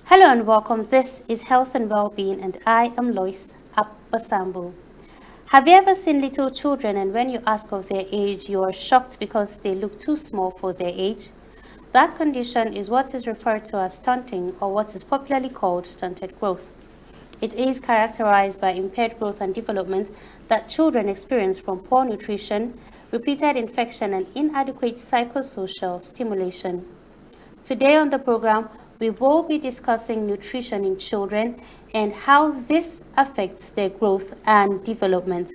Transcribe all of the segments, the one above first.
Hello and welcome. This is Health and Wellbeing, and I am Lois Abasambu. Have you ever seen little children and when you ask of their age, you are shocked because they look too small for their age? That condition is what is referred to as stunting, or what is popularly called stunted growth. It is characterized by impaired growth and development that children experience from poor nutrition, repeated infection, and inadequate psychosocial stimulation. Today on the program, we will be discussing nutrition in children and how this affects their growth and development.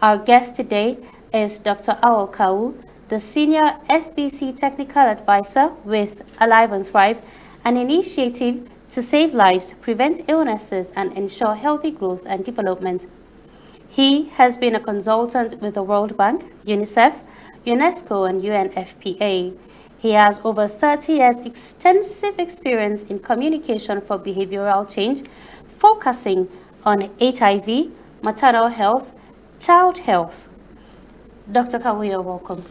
Our guest today is Dr. Auwal, the Senior SBC Technical Advisor with Alive and Thrive, an initiative to save lives, prevent illnesses, and ensure healthy growth and development. He has been a consultant with the World Bank, UNICEF, UNESCO, and UNFPA. He has over 30 years extensive experience in communication for behavioral change, focusing on HIV, maternal health, child health. Dr. Kawu, you're welcome.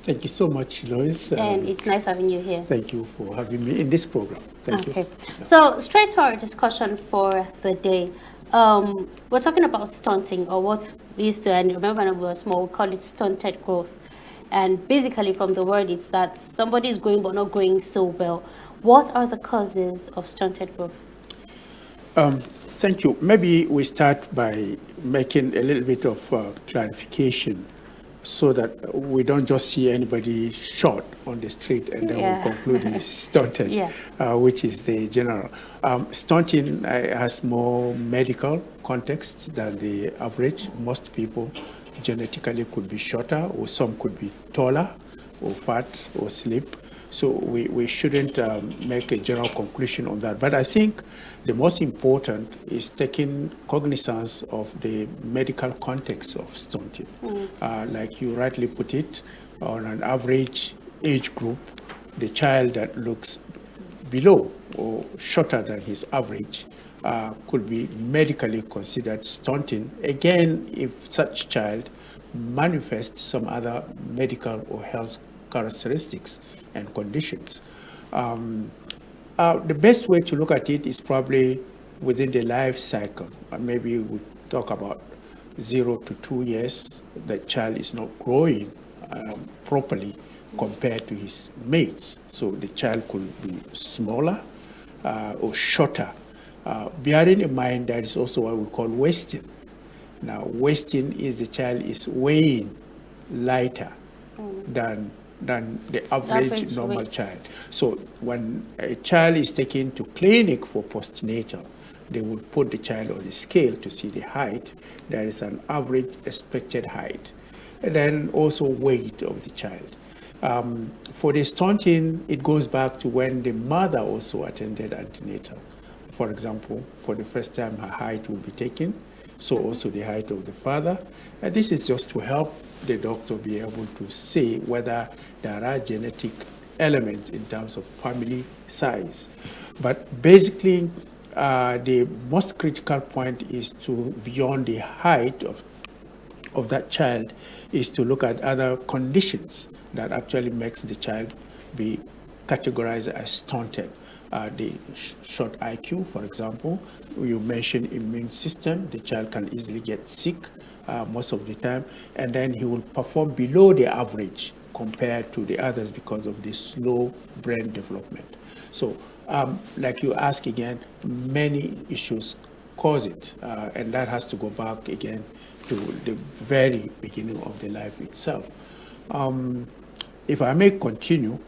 Thank you so much, Lois. And it's nice having you here. Thank you for having me in this program. Thank you. So straight to our discussion for the day. We're talking about stunting, or what we used to, and remember when we were small, we call it stunted growth. And basically from the word, it's that somebody is growing but not growing so well. What are the causes of stunted growth? Thank you. Maybe we start by making a little bit of clarification so that we don't just see anybody short on the street and then we conclude he's stunted, which is the general. Stunting has more medical context than the average. Most people genetically could be shorter, or some could be taller or fat or slim. So we shouldn't make a general conclusion on that. But I think the most important is taking cognizance of the medical context of stunting. Like you rightly put it, on an average age group, the child that looks below or shorter than his average could be medically considered stunting. Again, if such child manifests some other medical or health characteristics and conditions. The best way to look at it is probably within the life cycle. Maybe we talk about 0 to 2 years, the child is not growing properly compared to his mates. So the child could be smaller or shorter. Bearing in mind that is also what we call wasting. Now, wasting is the child is weighing lighter than the average normal child. So when a child is taken to clinic for postnatal, they will put the child on the scale to see the height. There is an average expected height. And then also weight of the child. For the stunting, it goes back to when the mother also attended antenatal. For example, for the first time, her height will be taken, so also the height of the father. And this is just to help the doctor be able to say whether there are genetic elements in terms of family size. But basically, the most critical point is to, beyond the height of that child, is to look at other conditions that actually makes the child be categorized as stunted. The short IQ, for example, you mentioned immune system, the child can easily get sick most of the time, and then he will perform below the average compared to the others because of the slow brain development. So, like you ask again, many issues cause it, and that has to go back again to the very beginning of the life itself. If I may continue,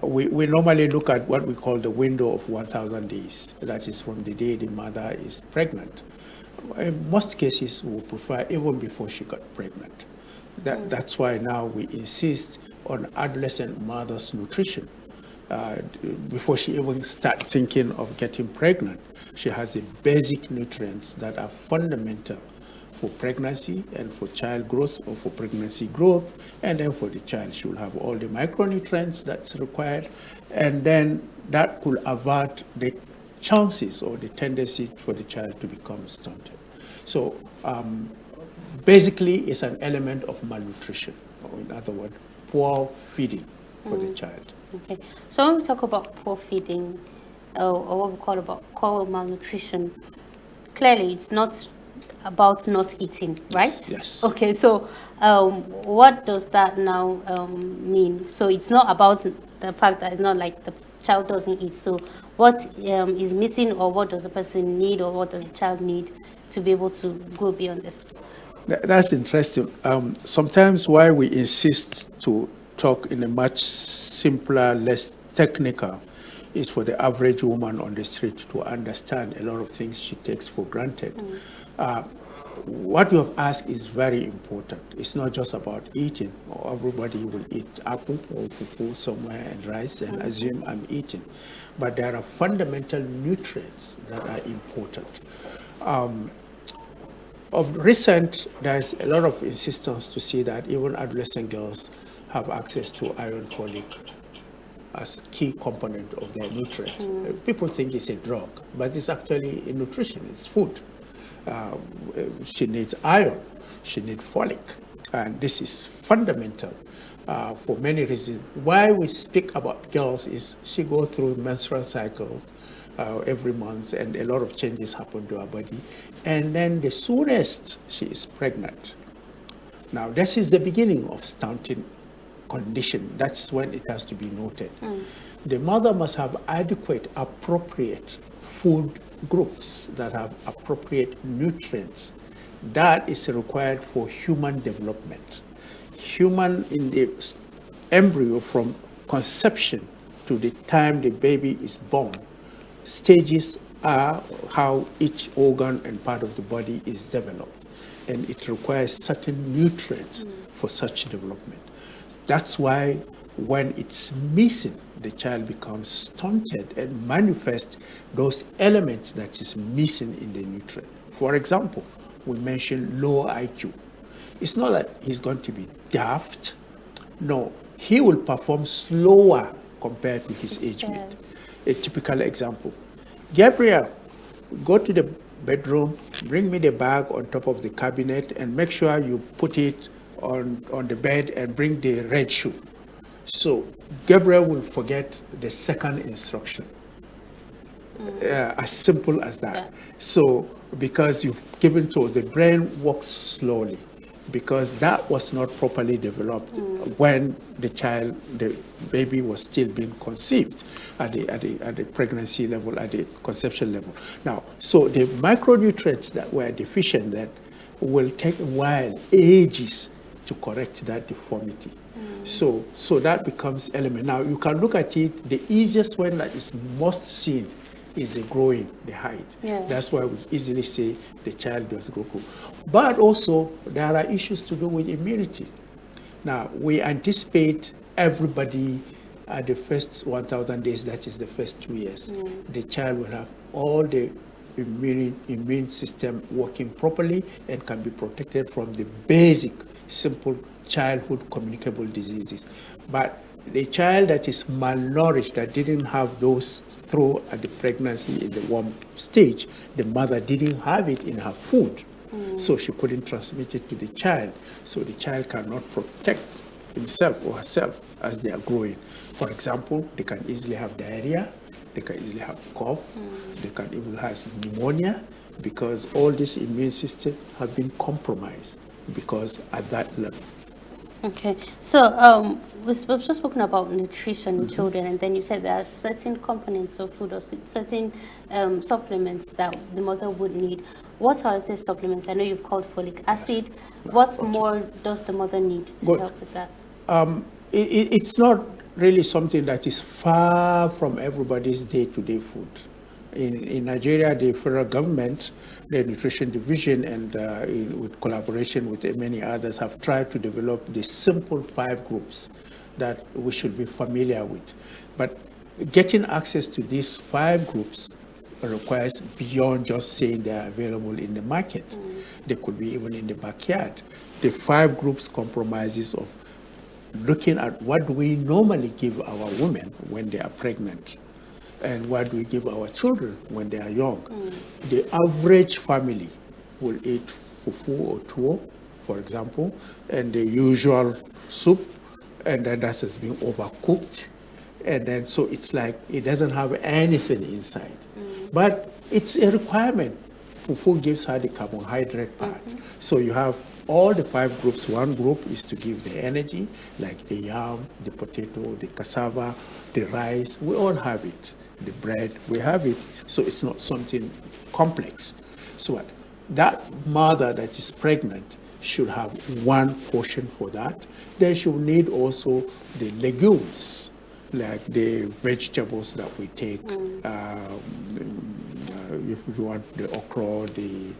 we normally look at what we call the window of 1,000 days. That is from the day the mother is pregnant. In most cases, we prefer even before she got pregnant. That's why now we insist on adolescent mother's nutrition. Before she even starts thinking of getting pregnant, she has the basic nutrients that are fundamental for pregnancy and for child growth, or for pregnancy growth, and then for the child she will have all the micronutrients that's required, and then that could avert the chances or the tendency for the child to become stunted. So basically it's an element of malnutrition, or in other words, poor feeding for the child. Okay. So when we talk about poor feeding, or what we call malnutrition, clearly it's not about not eating, right? Yes. Okay. So what does that now mean? So it's not about the fact that it's not like the child doesn't eat. So what is missing, or what does the person need, or what does the child need to be able to go beyond this? That's interesting. Sometimes why we insist to talk in a much simpler, less technical, is for the average woman on the street to understand a lot of things she takes for granted. What you have asked is very important. It's not just about eating. Everybody will eat apple or fufu somewhere and rice and assume I'm eating. But there are fundamental nutrients that are important. Of recent, there's a lot of insistence to see that even adolescent girls have access to iron folic as a key component of their nutrients. People think it's a drug, but it's actually a nutrition, it's food. She needs iron, she needs folic, and this is fundamental for many reasons. Why we speak about girls is she goes through menstrual cycles every month, and a lot of changes happen to her body. And then the soonest she is pregnant. Now, this is the beginning of stunting condition. That's when it has to be noted. The mother must have adequate, appropriate food groups that have appropriate nutrients. That is required for human development. Human in the embryo, from conception to the time the baby is born, stages are how each organ and part of the body is developed, and it requires certain nutrients for such development. That's why when it's missing, the child becomes stunted and manifests those elements that is missing in the nutrient. For example, we mentioned low IQ. It's not that he's going to be daft. No, he will perform slower compared to his age mate. A typical example: Gabriel, go to the bedroom, bring me the bag on top of the cabinet, and make sure you put it on the bed and bring the red shoe. So Gabriel will forget the second instruction. As simple as that. Yeah. So because you've given to the brain works slowly, because that was not properly developed when the baby was still being conceived at the pregnancy level, at the conception level. Now, so the micronutrients that were deficient then will take a while, ages, to correct that deformity. So that becomes element. Now you can look at it, the easiest one that is most seen is the growing, the height. Yeah. That's why we easily say the child does grow. But also there are issues to do with immunity. Now we anticipate everybody at the first 1,000 days, that is the first 2 years, the child will have all the immune system working properly and can be protected from the basic, simple childhood communicable diseases. But the child that is malnourished, that didn't have those through at the pregnancy in the warm stage, the mother didn't have it in her food, so she couldn't transmit it to the child. So the child cannot protect himself or herself as they are growing. For example, they can easily have diarrhea, they can easily have cough, they can even have pneumonia, because all this immune system have been compromised because at that level. Okay, so we've just spoken about nutrition in children, and then you said there are certain components of food or certain supplements that the mother would need. What are these supplements? I know you've called folic acid. What more does the mother need to help with that? It's not really something that is far from everybody's day-to-day food. In Nigeria, the federal government, the nutrition division, and with collaboration with many others, have tried to develop the simple 5 groups that we should be familiar with. But getting access to these 5 groups requires beyond just saying they are available in the market. They could be even in the backyard. The 5 groups compromises of looking at what do we normally give our women when they are pregnant, and what do we give our children when they are young. The average family will eat fufu or tuwo for example, and the usual soup, and then that has been overcooked, and then so it's like it doesn't have anything inside. But it's a requirement. Fufu gives her the carbohydrate part. So you have all the 5 groups. One group is to give the energy, like the yam, the potato, the cassava, the rice. We all have it. The bread, we have it. So it's not something complex. So what? That mother that is pregnant should have one portion for that. Then she will need also the legumes, like the vegetables that we take. If you want the okra, the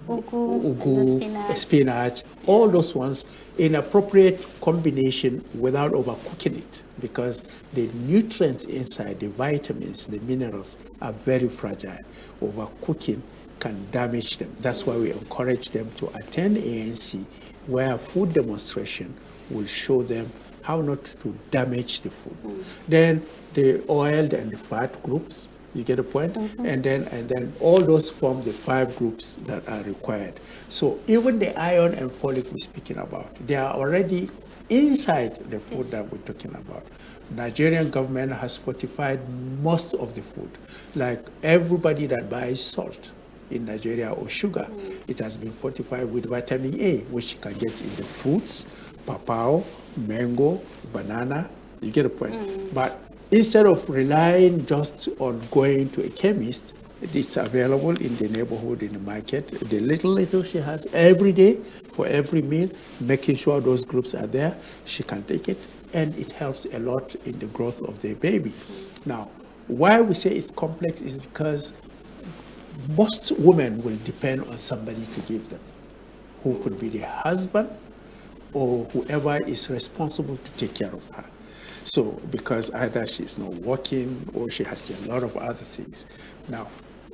ugu, spinach. spinach, all those ones in appropriate combination without overcooking it, because the nutrients inside, the vitamins, the minerals are very fragile. Overcooking can damage them. That's why we encourage them to attend ANC, where food demonstration will show them how not to damage the food. Then the oil and the fat groups, you get a point? And then all those form the 5 groups that are required. So even the iron and folic we're speaking about, they are already inside the food that we're talking about. Nigerian government has fortified most of the food. Like everybody that buys salt in Nigeria or sugar, it has been fortified with vitamin A, which you can get in the fruits, papao, mango, banana. You get a point. But instead of relying just on going to a chemist, it's available in the neighborhood, in the market. The little she has every day for every meal, making sure those groups are there, she can take it, and it helps a lot in the growth of the baby. Now, why we say it's complex is because most women will depend on somebody to give them, who could be the husband or whoever is responsible to take care of her. So, because either she's not working or she has a lot of other things. Now,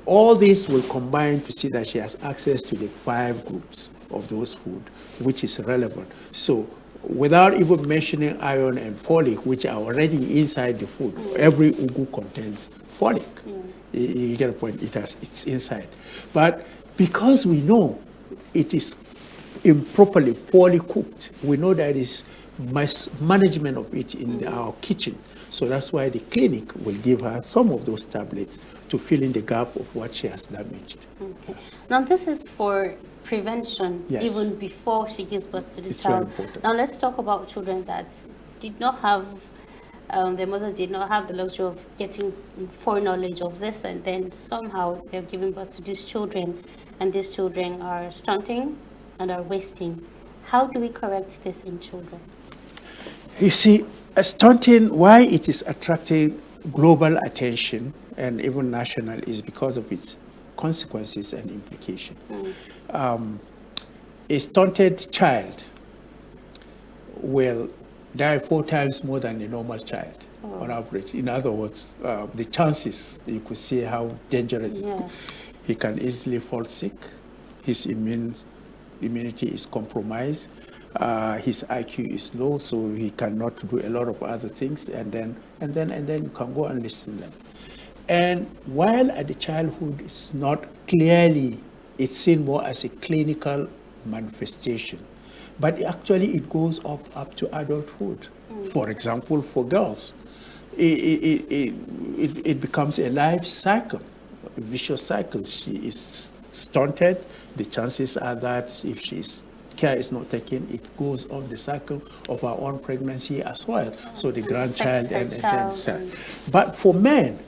all this will combine to see that she has access to the 5 groups of those food, which is relevant. So, without even mentioning iron and folic, which are already inside the food, every ugu contains folic. You get a point, it's inside. But because we know it is improperly, poorly cooked, we know that is management of it in our kitchen. So that's why the clinic will give her some of those tablets to fill in the gap of what she has damaged. Okay. Now this is for prevention, Yes. even before she gives birth to the It's very child. important. Now let's talk about children that did not have, their mothers did not have the luxury of getting foreknowledge of this, and then somehow they're giving birth to these children, and these children are stunting and are wasting. How do we correct this in children? You see, stunting, why it is attracting global attention and even national is because of its consequences and implication. A stunted child will die 4 times more than a normal child on average. In other words, the chances, you could see how dangerous it could. He can easily fall sick. His immunity is compromised. His IQ is low, so he cannot do a lot of other things, and then you can go and listen to them. And while at the childhood it's not clearly, it's seen more as a clinical manifestation, but actually it goes up to adulthood. For example, for girls, it becomes a life cycle, a vicious cycle. She is stunted. The chances are that if care is not taken, it goes on the cycle of our own pregnancy as well. So the grandchild and then. But for men,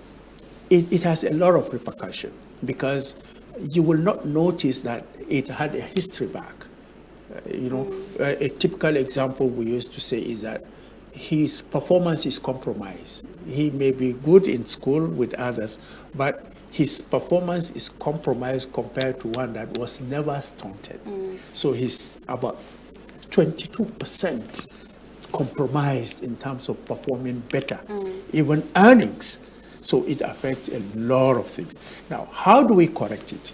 it has a lot of repercussion, because you will not notice that it had a history back. A typical example we used to say is that his performance is compromised. He may be good in school with others, but his performance is compromised compared to one that was never stunted. So he's about 22% compromised in terms of performing better, even earnings. So it affects a lot of things. Now, how do we correct it?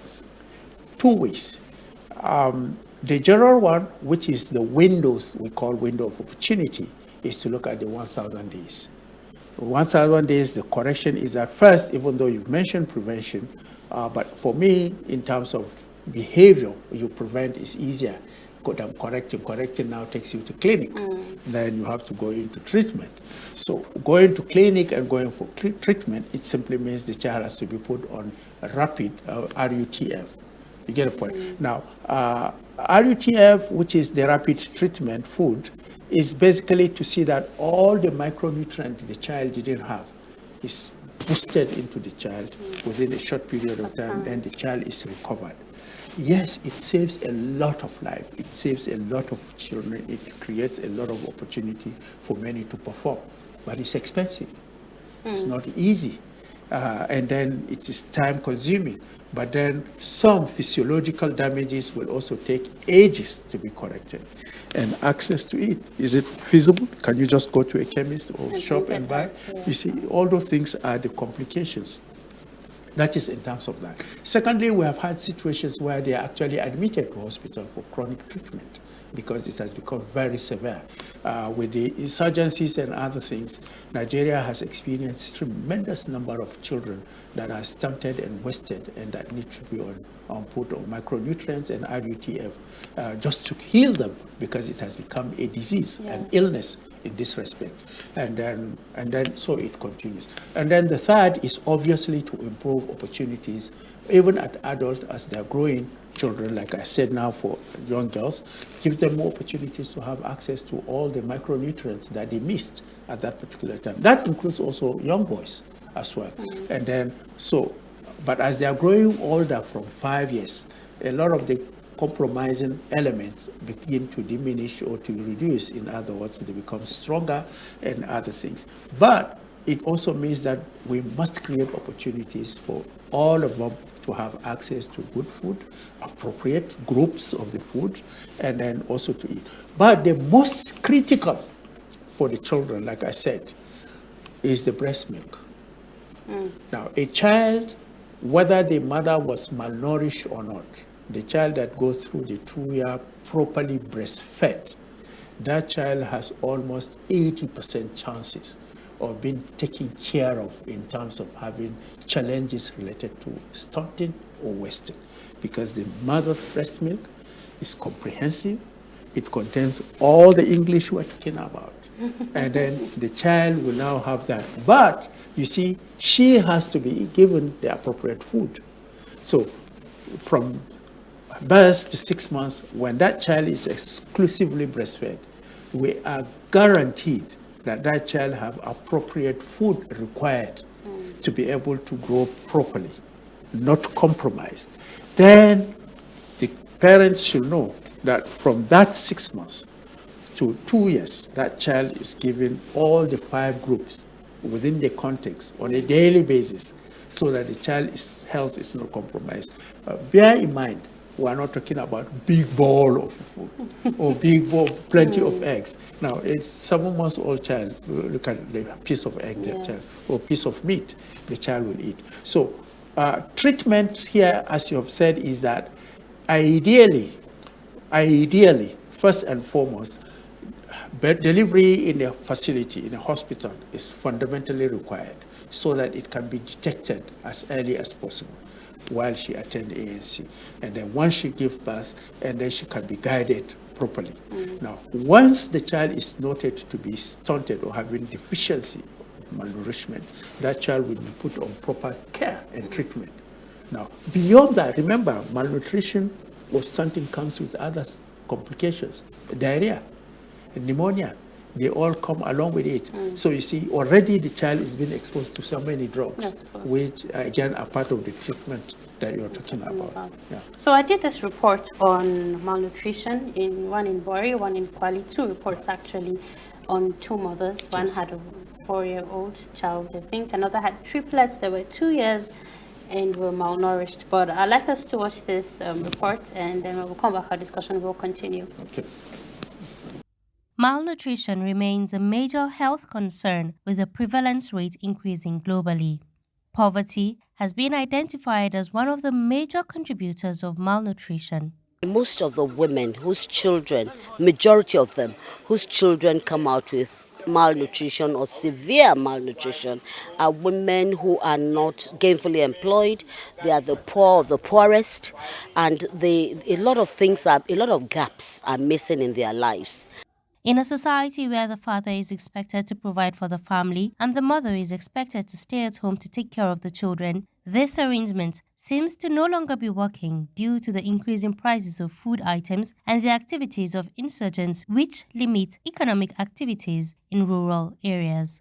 2 ways. The general one, which is the windows, we call window of opportunity, is to look at the 1,000 days. 1,000 days, the correction is at first, even though you've mentioned prevention, but for me, in terms of behavior you prevent is easier than correcting now takes you to clinic. Then you have to go into treatment. So going to clinic and going for treatment, it simply means the child has to be put on a rapid RUTF. You get a point. Now, RUTF, which is the rapid treatment food, is basically to see that all the micronutrients the child didn't have is boosted into the child within a short period of time, and the child is recovered. Yes, it saves a lot of life. It saves a lot of children. It creates a lot of opportunity for many to perform, but it's expensive. It's not easy. And then it is time consuming. But then some physiological damages will also take ages to be corrected. And access to it, is it feasible? Can you just go to a chemist or shop and buy? You see, all those things are the complications. That is in terms of that. Secondly, we have had situations where they are actually admitted to hospital for chronic treatment because it has become very severe. With the insurgencies and other things, Nigeria has experienced a tremendous number of children that are stunted and wasted and that need to be put on micronutrients and RUTF just to heal them because it has become a disease, an illness in this respect. And then so it continues. And then the third is obviously to improve opportunities, even at adult as they're growing, children, like I said now for young girls, give them more opportunities to have access to all the micronutrients that they missed at that particular time. That includes also young boys as well. And then but as they are growing older from 5 years, a lot of the compromising elements begin to diminish or to reduce. In other words, they become stronger and other things. But it also means that we must create opportunities for all of them to have access to good food, appropriate groups of the food, and then also to eat. But the most critical for the children, like I said, is the breast milk. Now, a child, whether the mother was malnourished or not, the child that goes through the 2 year properly breastfed, that child has almost 80% chances of being taken care of in terms of having challenges related to stunting or wasting, because the mother's breast milk is comprehensive. It contains all the English we're talking about. And then the child will now have that. But you see, she has to be given the appropriate food. So from birth to 6 months, when that child is exclusively breastfed, we are guaranteed that that child have appropriate food required to be able to grow properly, not compromised. Then the parents should know that from that 6 months to 2 years, that child is given all the 5 groups within the context on a daily basis so that the child's health is not compromised. Bear in mind, we are not talking about big bowl of food or big bowl, plenty of eggs. Now, it's 7 months old child, look at the piece of egg that child, or piece of meat the child will eat. So treatment here, as you have said, is that ideally, first and foremost, delivery in a facility, in a hospital, is fundamentally required so that it can be detected as early as possible while she attends ANC. And then once she gives birth, and then she can be guided properly. Now, once the child is noted to be stunted or having deficiency, malnourishment, that child will be put on proper care and treatment. Now, beyond that, remember, malnutrition or stunting comes with other complications, diarrhea, pneumonia. They all come along with it. So you see, already the child is being exposed to so many drugs, which again are part of the treatment that you're talking about. Yeah. So I did this report on malnutrition, one in Bori, one in Kwali, 2 reports actually on 2 mothers. One had a 4-year-old child, I think. Another had triplets. They were 2 years and were malnourished. But I'd like us to watch this report, and then when we come back, our discussion will continue. Okay. Malnutrition remains a major health concern, with the prevalence rate increasing globally. Poverty has been identified as one of the major contributors of malnutrition. Most of the women whose children, majority of them, whose children come out with malnutrition or severe malnutrition are women who are not gainfully employed. They are the poor of the poorest, and a lot of gaps are missing in their lives. In a society where the father is expected to provide for the family and the mother is expected to stay at home to take care of the children, this arrangement seems to no longer be working due to the increasing prices of food items and the activities of insurgents, which limit economic activities in rural areas.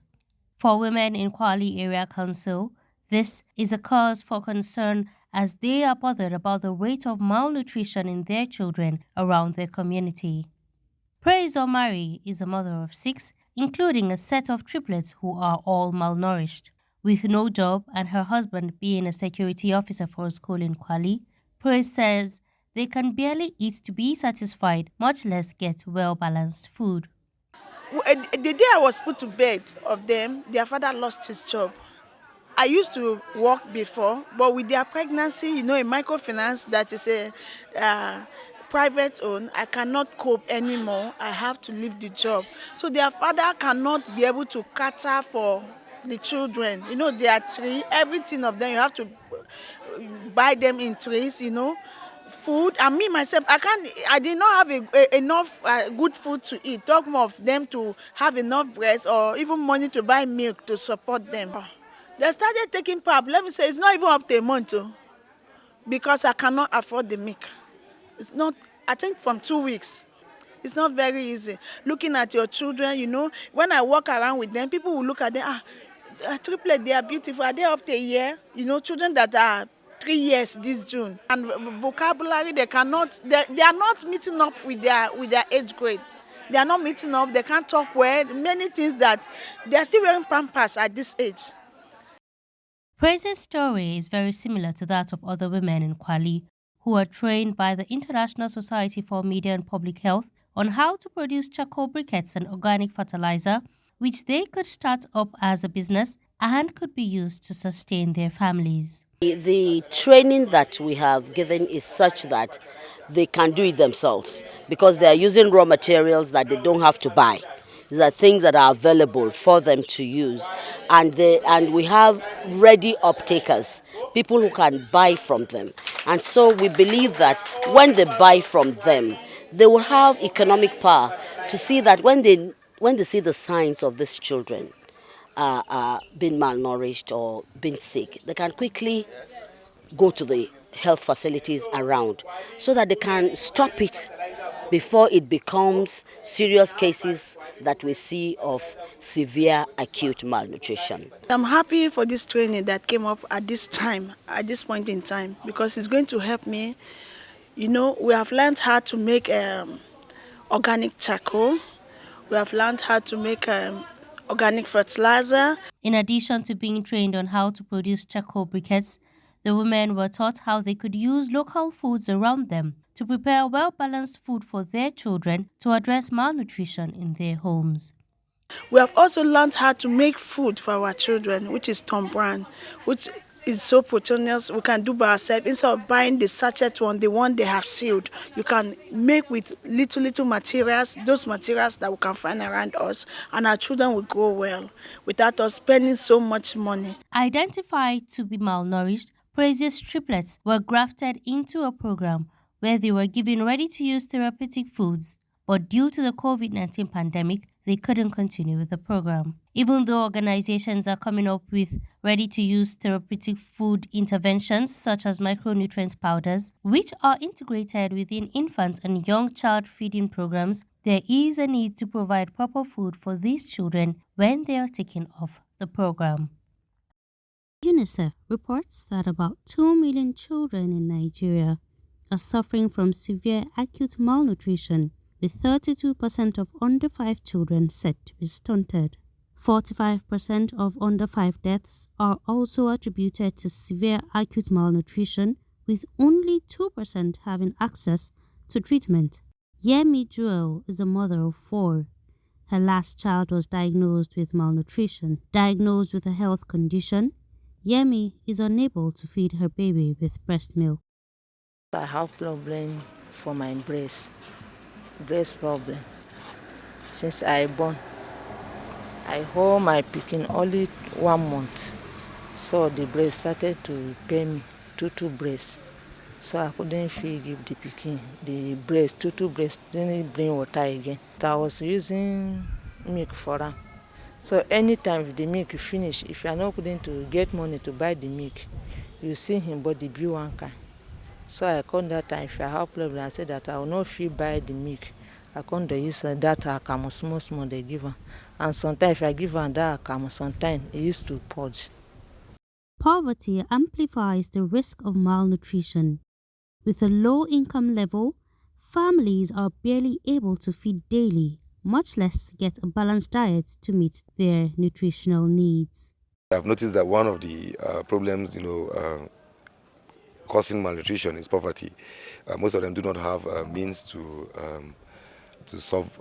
For women in Kwali Area Council, this is a cause for concern as they are bothered about the rate of malnutrition in their children around their community. Praise Omari is a mother of 6, including a set of triplets who are all malnourished. With no job and her husband being a security officer for a school in Kwali, Praise says they can barely eat to be satisfied, much less get well-balanced food. The day I was put to bed of them, their father lost his job. I used to work before, but with their pregnancy, in microfinance that is a private owned, I cannot cope anymore. I have to leave the job. So their father cannot be able to cater for the children. They are 3, everything of them, you have to buy them in trays, food. And me myself, I did not have enough good food to eat. Talk more of them to have enough breast or even money to buy milk to support them. They started taking pap. Let me say, it's not even up to a month, because I cannot afford the milk. It's not, I think from 2 weeks. It's not very easy. Looking at your children, when I walk around with them, people will look at them, triplet, they are beautiful. Are they up to a year? Children that are 3 years this June. And vocabulary, they are not meeting up with their age grade. They are not meeting up, they can't talk well, many things that they are still wearing pampers at this age. Praise's story is very similar to that of other women in Kwali who are trained by the International Society for Media and Public Health on how to produce charcoal briquettes and organic fertilizer, which they could start up as a business and could be used to sustain their families. The training that we have given is such that they can do it themselves because they are using raw materials that they don't have to buy. These are things that are available for them to use, and we have ready uptakers, people who can buy from them. And so we believe that when they buy from them, they will have economic power to see that when they see the signs of these children being malnourished or being sick, they can quickly go to the health facilities around so that they can stop it before it becomes serious cases that we see of severe acute malnutrition. I'm happy for this training that came up at this point in time, because it's going to help me. We have learned how to make organic charcoal. We have learned how to make organic fertilizer. In addition to being trained on how to produce charcoal briquettes, the women were taught how they could use local foods around them to prepare well-balanced food for their children to address malnutrition in their homes. We have also learned how to make food for our children, which is Tom Brand, which is so proteinous. We can do by ourselves. Instead of buying the sachet one, the one they have sealed, you can make with little materials, those materials that we can find around us, and our children will grow well without us spending so much money. Identified to be malnourished, Praise's triplets were grafted into a program where they were given ready-to-use therapeutic foods, but due to the COVID-19 pandemic, they couldn't continue with the program. Even though organizations are coming up with ready-to-use therapeutic food interventions such as micronutrient powders, which are integrated within infant and young child feeding programs, there is a need to provide proper food for these children when they are taken off the program. UNICEF reports that about 2 million children in Nigeria are suffering from severe acute malnutrition, with 32% of under 5 children said to be stunted. 45% of under 5 deaths are also attributed to severe acute malnutrition, with only 2% having access to treatment. Yemi Jewel is a mother of 4. Her last child was diagnosed with malnutrition. Diagnosed with a health condition, Yemi is unable to feed her baby with breast milk. I have problem for my breast problem since I born. I hold my pikin only 1 month. So the breast started to pain me, two breasts. So I couldn't feel give the pikin the breast, two breast didn't bring water again. I was using milk for her. So anytime if the milk finish, if you are not going to get money to buy the milk, you see him body be one kind. So I come that time, if I have problem, I said that I will not feel buy the milk. I come to use that account small they give her. And sometimes if I give her that account, sometimes it used to purge. Poverty amplifies the risk of malnutrition. With a low income level, families are barely able to feed daily, much less get a balanced diet to meet their nutritional needs. I've noticed that one of the problems, causing malnutrition is poverty. Most of them do not have means to solve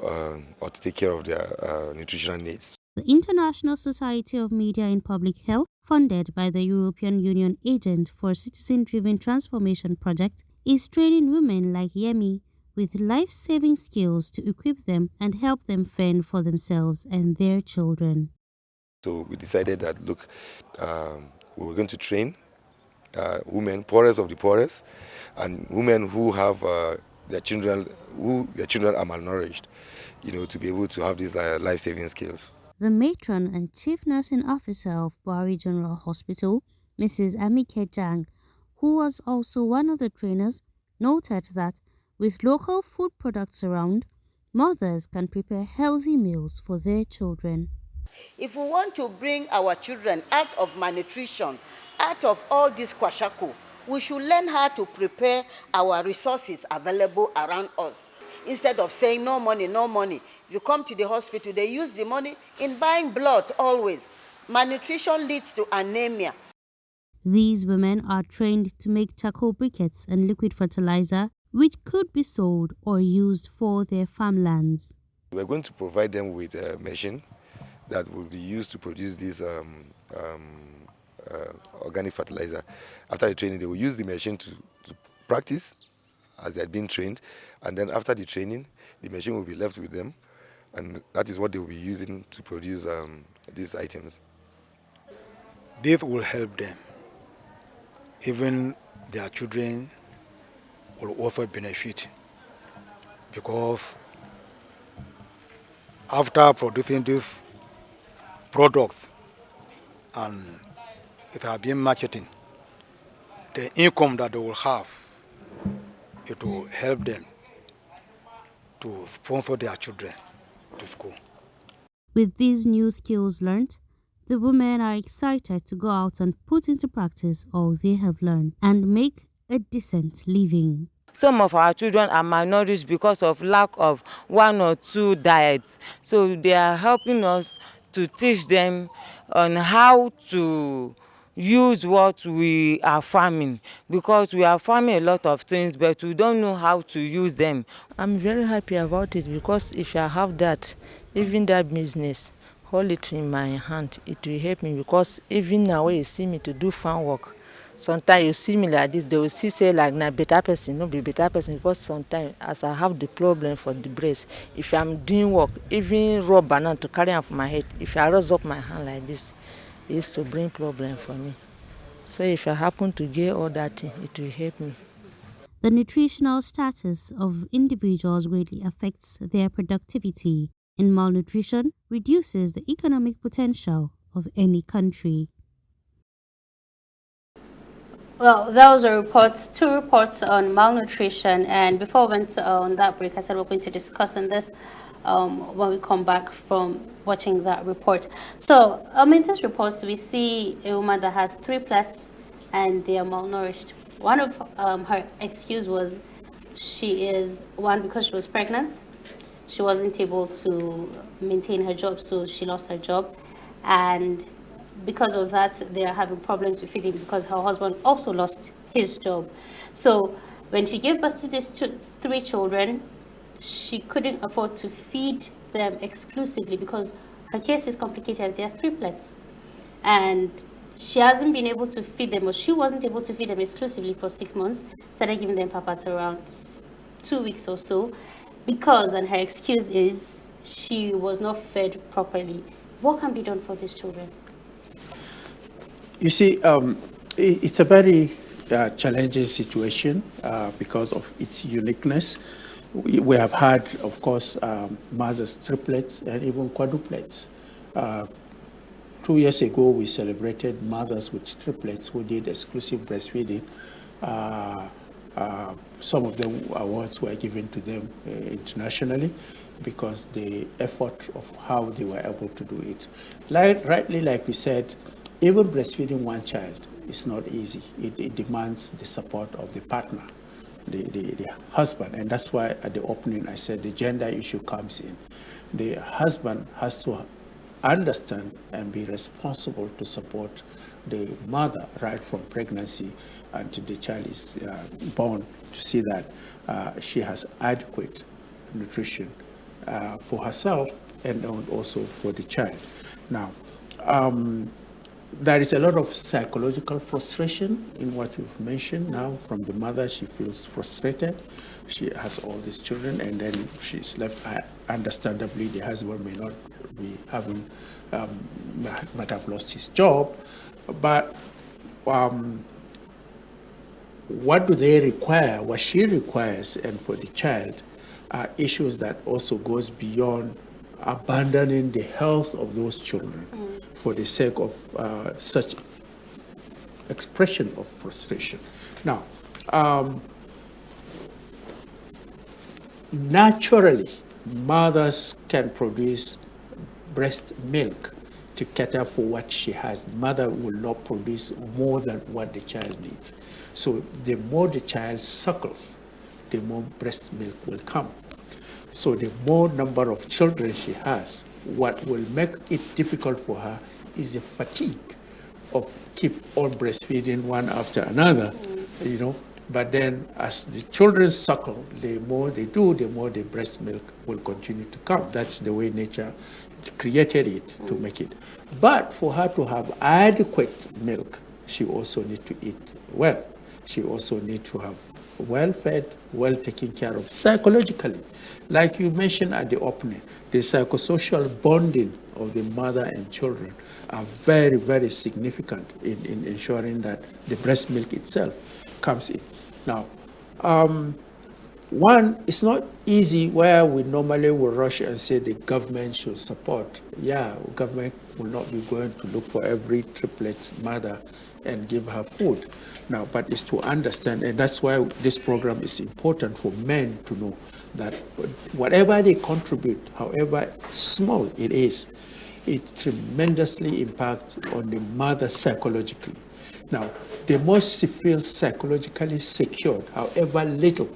or to take care of their nutritional needs. The International Society of Media in Public Health, funded by the European Union Agent for Citizen-Driven Transformation Project, is training women like Yemi with life-saving skills to equip them and help them fend for themselves and their children. So we decided that, look, we were going to train women, poorest of the poorest, and women who have their children are malnourished, to be able to have these life-saving skills. The matron and chief nursing officer of Buhari General Hospital, Mrs. Amike Jang, who was also one of the trainers, noted that with local food products around, mothers can prepare healthy meals for their children. If we want to bring our children out of malnutrition, out of all this kwashiorkor, we should learn how to prepare our resources available around us. Instead of saying no money, no money. If you come to the hospital, they use the money in buying blood always. Malnutrition leads to anemia. These women are trained to make charcoal briquettes and liquid fertilizer, which could be sold or used for their farmlands. We're going to provide them with a machine that will be used to produce this organic fertilizer. After the training, they will use the machine to practice as they had been trained, and then after the training, the machine will be left with them, and that is what they will be using to produce these items. This will help them. Even their children will also benefit, because after producing this product and it has been marketing, the income that they will have, it will help them to sponsor their children to school. With these new skills learned, the women are excited to go out and put into practice all they have learned and make a decent living. Some of our children are malnourished because of lack of 1 or 2 diets. So they are helping us to teach them on how to use what we are farming, because we are farming a lot of things but we don't know how to use them. I'm very happy about it, because if I have that, even that business, hold it in my hand, it will help me, because even now when you see me to do farm work, sometimes you see me like this, they will see say like na better person, no be better person, because sometimes as I have the problem for the breast, if I'm doing work, even raw banana to carry am for my head, if I raise up my hand like this, it used to bring problem for me. So if I happen to get all that thing, it will help me. The nutritional status of individuals greatly affects their productivity, and malnutrition reduces the economic potential of any country. Well, those are reports, 2 reports on malnutrition. And before we went on that break, I said we're going to discuss on this when we come back from watching that report. So, in these reports, we see a woman that has 3 plats and they are malnourished. One of her excuse was because she was pregnant, she wasn't able to maintain her job, so she lost her job. And because of that, they are having problems with feeding because her husband also lost his job. So when she gave birth to these 3 children, she couldn't afford to feed them exclusively because her case is complicated. There are 3 plats. And she hasn't been able to feed them, or she wasn't able to feed them exclusively for 6 months. Started giving them papas around 2 weeks or so, because, and her excuse is, she was not fed properly. What can be done for these children? You see, it's a very challenging situation because of its uniqueness. We have had, of course, mothers triplets and even quadruplets. 2 years ago, we celebrated mothers with triplets who did exclusive breastfeeding. Some of the awards were given to them internationally because the effort of how they were able to do it. Rightly, like we said, even breastfeeding one child is not easy. It demands the support of the partner, the husband. And that's why at the opening I said the gender issue comes in. The husband has to understand and be responsible to support the mother right from pregnancy until the child is born, to see that she has adequate nutrition for herself and also for the child. Now, there is a lot of psychological frustration in what you've mentioned now from the mother. She feels frustrated. She has all these children, and then she's left. Understandably, the husband may not be having, might have lost his job, but what do they require? What she requires, and for the child, are issues that also goes beyond abandoning the health of those children for the sake of such expression of frustration. Now, naturally, mothers can produce breast milk to cater for what she has. The mother will not produce more than what the child needs. So the more the child suckles, the more breast milk will come. So the more number of children she has, what will make it difficult for her is the fatigue of keep on breastfeeding one after another, you know. But then as the children suckle, the more they do, the more the breast milk will continue to come. That's the way nature created it to make it. But for her to have adequate milk, she also needs to eat well. She also needs to have well-fed, well taken care of psychologically. Like you mentioned at the opening, the psychosocial bonding of the mother and children are very, very significant in ensuring that the breast milk itself comes in. Now, one, it's not easy where we normally will rush and say the government should support. Yeah, government will not be going to look for every triplet mother and give her food. Now, but it's to understand, and that's why this program is important for men to know that whatever they contribute, however small it is, it tremendously impacts on the mother psychologically. Now, the more she feels psychologically secured, however little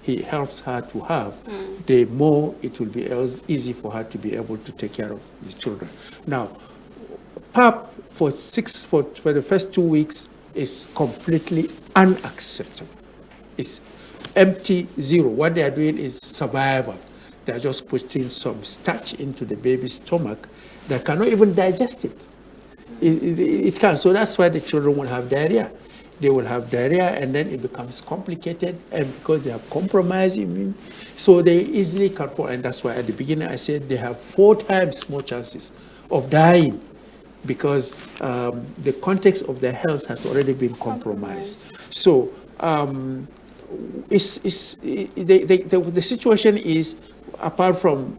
he helps her to have, the more it will be easy for her to be able to take care of the children. Now, PAP for the first 2 weeks is completely unacceptable. It's empty, zero. What they are doing is survival. They are just putting some starch into the baby's stomach that cannot even digest it. It can't. So that's why the children will have diarrhea. They will have diarrhea, and then it becomes complicated, and because they have compromised immune, so they easily can fall. And that's why at the beginning I said they have 4 times more chances of dying because the context of their health has already been compromised. So the situation is, apart from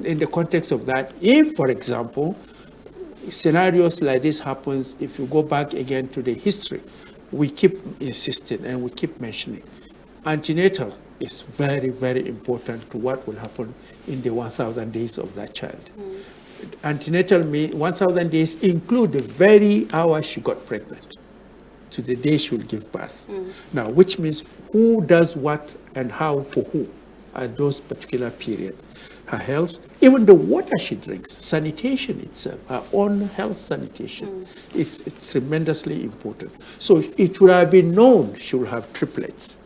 in the context of that, if, for example, scenarios like this happens, if you go back again to the history, we keep insisting and we keep mentioning antenatal is very, very important to what will happen in the 1,000 days of that child. Antenatal means 1,000 days include the very hour she got pregnant to the day she will give birth. Now, which means who does what and how for who at those particular period. Her health, even the water she drinks, sanitation itself, her own health sanitation, it's tremendously important. So it would have been known she would have triplets,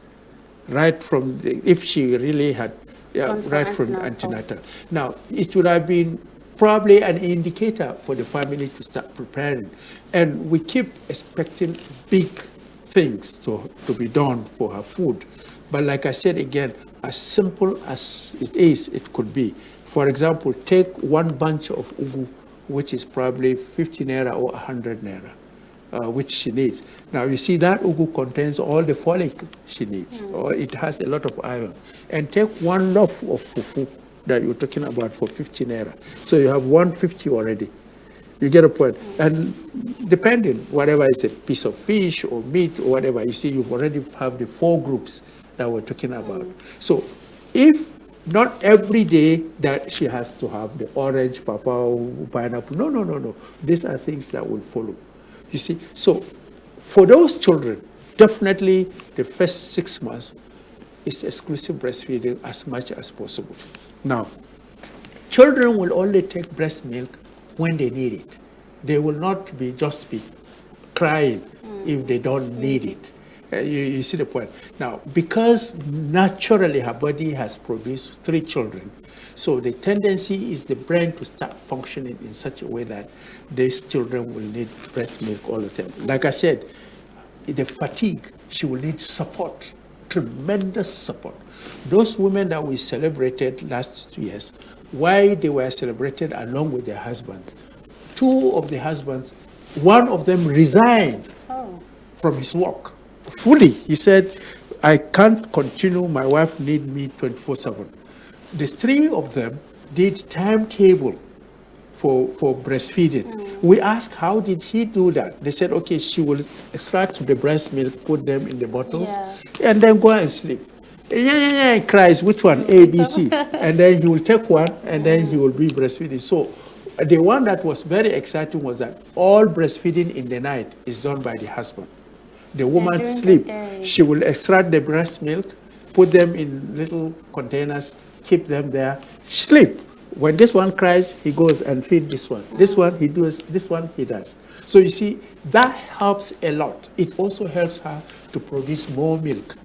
right from if she really had, right from antenatal. Now, it would have been probably an indicator for the family to start preparing. And we keep expecting big things to be done for her food. But like I said again, as simple as it is, it could be. For example, take one bunch of ugu which is probably 50 naira or 100 naira. Which she needs. Now you see that ugu contains all the folic she needs, or it has a lot of iron. And take one loaf of fufu that you're talking about for 50 naira. So you have 150 already. You get a point. And depending, whatever is a piece of fish or meat or whatever, you see you've already have the 4 groups that we're talking about. So if not every day that she has to have the orange, papao, pineapple, no. These are things that will follow. You see, so for those children, definitely the first 6 months is exclusive breastfeeding as much as possible. Now, children will only take breast milk when they need it. They will not be just be crying if they don't need it. You see the point. Now, because naturally her body has produced 3 children, so the tendency is the brain to start functioning in such a way that these children will need breast milk all the time. Like I said, the fatigue, she will need support, tremendous support. Those women that we celebrated last years, why they were celebrated along with their husbands, 2 of the husbands, one of them resigned from his work fully. He said, I can't continue, my wife needs me 24/7. The 3 of them did timetable for breastfeeding. We asked, how did he do that? They said, okay, she will extract the breast milk, put them in the bottles, and then go and sleep. He cries, which one? A, B, C. And then he will take one, and then he will be breastfeeding. So the one that was very exciting was that all breastfeeding in the night is done by the husband. The woman sleep. She will extract the breast milk, put them in little containers, keep them there, sleep. When this one cries, he goes and feed this one. This one he does, this one he does. So you see, that helps a lot. It also helps her to produce more milk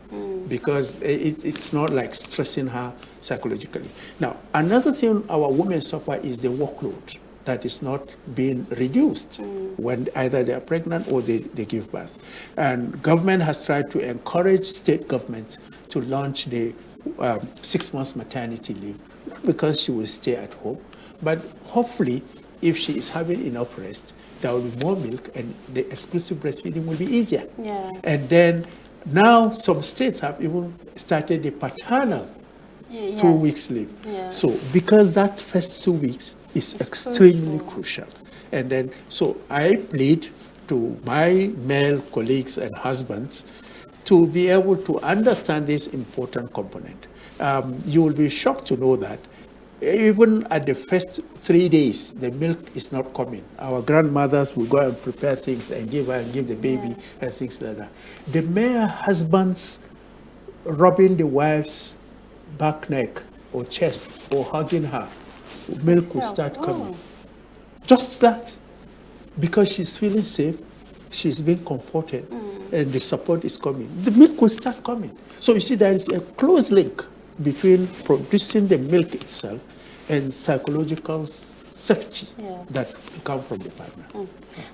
because it's not like stressing her psychologically. Now, another thing our women suffer is the workload that is not being reduced when either they are pregnant or they give birth. And government has tried to encourage state governments to launch the 6 months maternity leave, not because she will stay at home, but hopefully if she is having enough rest, there will be more milk and the exclusive breastfeeding will be easier. Yeah. And then now some states have even started the paternal 2 weeks leave. Yeah. So because that first 2 weeks is extremely crucial. And then, so I plead to my male colleagues and husbands to be able to understand this important component. You will be shocked to know that even at the first 3 days, the milk is not coming. Our grandmothers will go and prepare things and give her and give the baby and things like that. The mere husbands rubbing the wife's back neck or chest or hugging her, milk will start coming. Just that. Because she's feeling safe, she's being comforted, and the support is coming. The milk will start coming. So you see, there is a close link between producing the milk itself and psychological safety that come from the partner.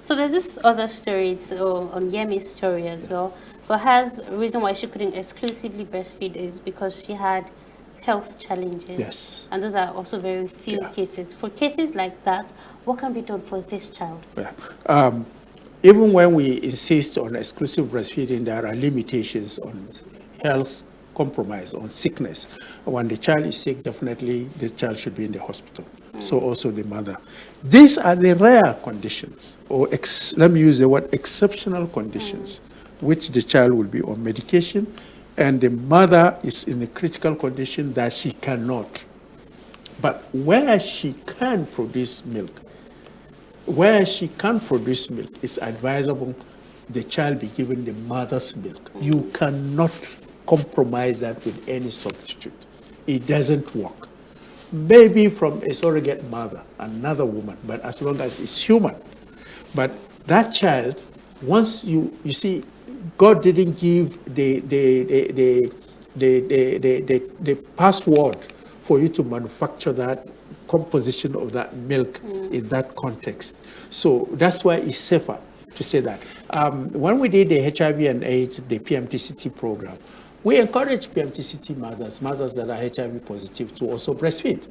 So there's this other story, it's on Yemi's story as well. For her, the reason why she couldn't exclusively breastfeed is because she had health challenges. Yes. And those are also very few cases. For cases like that, what can be done for this child? Even when we insist on exclusive breastfeeding, there are limitations on health compromise, on sickness. When the child is sick, definitely the child should be in the hospital. So also the mother. These are the rare conditions, or let me use the word exceptional conditions, which the child will be on medication, and the mother is in a critical condition that she cannot. But where she can produce milk, it's advisable the child be given the mother's milk. You cannot compromise that with any substitute. It doesn't work. Maybe from a surrogate mother, another woman, but as long as it's human. But that child, once you see, God didn't give the password for you to manufacture that composition of that milk in that context. So that's why it's safer to say that. When we did the HIV and AIDS, the PMTCT program, we encourage PMTCT mothers that are HIV positive to also breastfeed.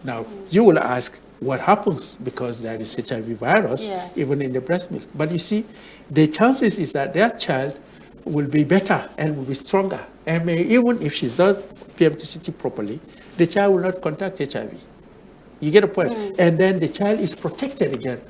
Now, you will ask, what happens because there is HIV virus, Yeah. even in the breast milk. But you see, the chances is that that child will be better and will be stronger. And even if she's not PMTCT properly, the child will not contract HIV. You get a point? And then the child is protected again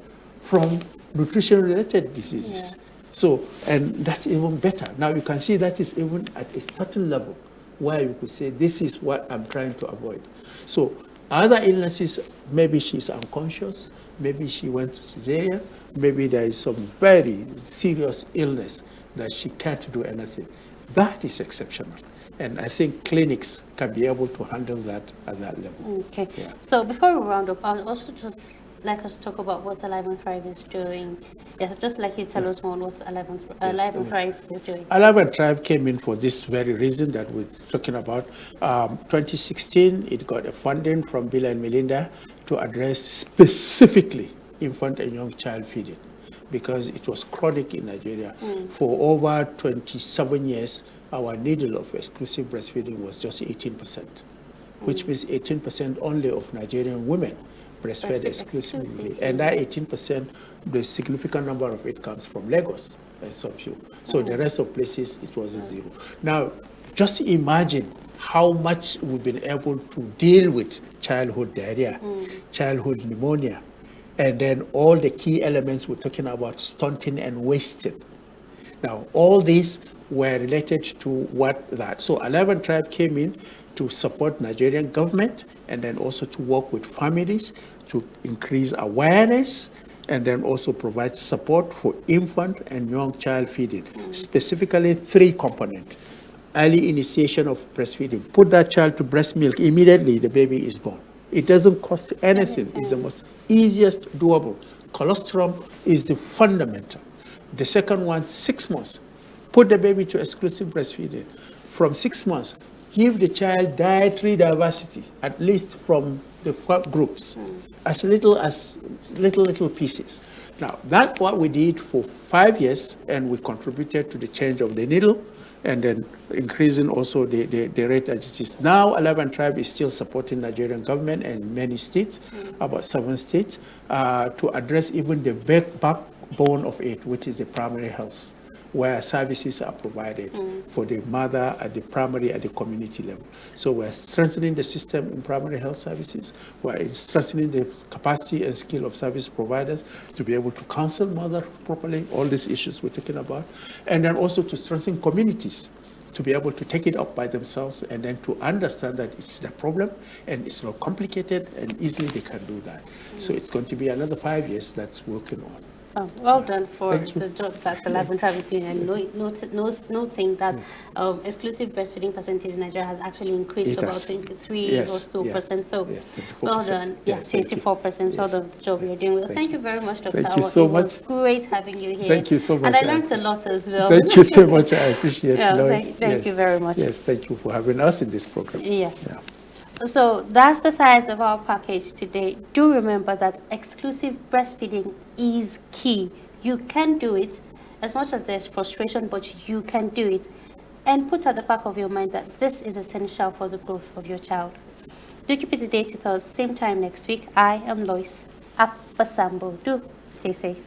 from nutrition-related diseases. Yeah. So, and that's even better. Now you can see that is even at a certain level where you could say, this is what I'm trying to avoid. So other illnesses, maybe she's unconscious, maybe she went to cesarean, maybe there is some very serious illness that she can't do anything. That is exceptional. And I think clinics can be able to handle that at that level. Okay. Yeah. So before we round up, I'll also just like us to talk about what Alive and Thrive is doing. Yes, just like you tell us more what Alive and Thrive is doing. Alive and Thrive came in for this very reason that we're talking about. 2016, it got a funding from Bill and Melinda to address specifically infant and young child feeding, because it was chronic in Nigeria. For over 27 years, our needle of exclusive breastfeeding was just 18%, which means 18% only of Nigerian women breastfed exclusively. And that 18%, the significant number of it comes from Lagos and some few. So the rest of places, it was a zero. Now, just imagine how much we've been able to deal with childhood diarrhea, childhood pneumonia, and then all the key elements we're talking about, stunting and wasting. Now, all these were related to what that. So 11 Tribe came in to support Nigerian government and then also to work with families to increase awareness and then also provide support for infant and young child feeding, specifically 3 components. Early initiation of breastfeeding. Put that child to breast milk, immediately the baby is born. It doesn't cost anything. It's the most easiest doable. Colostrum is the fundamental. The second one, 6 months. Put the baby to exclusive breastfeeding. From 6 months, give the child dietary diversity, at least from the groups, as little pieces. Now, that's what we did for 5 years, and we contributed to the change of the needle, and then increasing also the rate that it is. Now, 11 Tribe is still supporting Nigerian government and many states, about 7 states, to address even the backbone of it, which is the primary health, where services are provided for the mother at the primary, at the community level. So we're strengthening the system in primary health services. We're strengthening the capacity and skill of service providers to be able to counsel mothers properly, all these issues we're talking about, and then also to strengthen communities to be able to take it up by themselves and then to understand that it's the problem and it's not complicated and easily they can do that. So it's going to be another 5 years that's working on. Oh, well done for the job that 11 Tribe is doing, and noting that exclusive breastfeeding percentage in Nigeria has actually increased to about 23 or so percent. So well done. Yeah, 24%. Well done the job you're doing. Well, thank you very much, Dr. Thank you Auwal. so It was much. great having you here. Thank you so much. And I learned a lot as well. Thank you so much. I appreciate it. Thank you very much. Yes, thank you for having us in this program. Yes. Yeah. So that's the size of our package today. Do remember that exclusive breastfeeding is key. You can do it, as much as there's frustration, but you can do it. And put at the back of your mind that this is essential for the growth of your child. Do keep it to date with us. Same time next week. I am Lois Apasambo. Do stay safe.